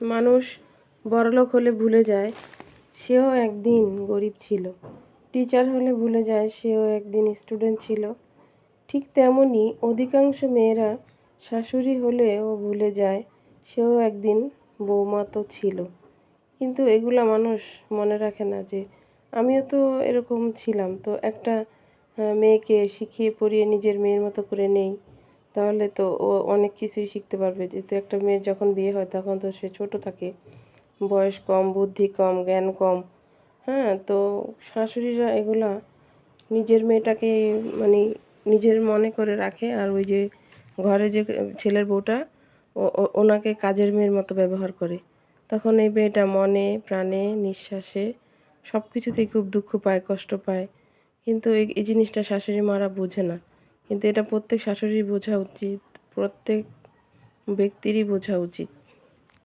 মানুষ বড়লোক হলে ভুলে যায় সেও একদিন গরিব ছিল, টিচার হলে ভুলে যায় সেও একদিন স্টুডেন্ট ছিল। ঠিক তেমনই অধিকাংশ মেয়েরা শাশুড়ি হলেও ভুলে যায় সেও একদিন বৌমা তো ছিল। কিন্তু এগুলা মানুষ মনে রাখে না যে আমিও তো এরকম ছিলাম। তো একটা মেয়েকে শিখিয়ে পড়িয়ে নিজের মেয়ের মতো করে নেই, তাহলে তো ও অনেক কিছুই শিখতে পারবে। যেহেতু একটা মেয়ের যখন বিয়ে হয় তখন তো সে ছোট থাকে, বয়স কম, বুদ্ধি কম, জ্ঞান কম। হ্যাঁ, তো শাশুড়িরা এগুলা নিজের মেয়েটাকে মানে নিজের মনে করে রাখে, আর ওই যে ঘরে যে ছেলের বউটা ওনাকে কাজের মেয়ের মতো ব্যবহার করে। তখন এই মেয়েটা মনে প্রাণে নিঃশ্বাসে সব কিছুতেই খুব দুঃখ পায়, কষ্ট পায়। কিন্তু এই জিনিসটা শাশুড়ি মারা বোঝে না। কিন্তু এটা প্রত্যেক শাশুড়ির বোঝা উচিত, প্রত্যেক ব্যক্তিরই বোঝা উচিত।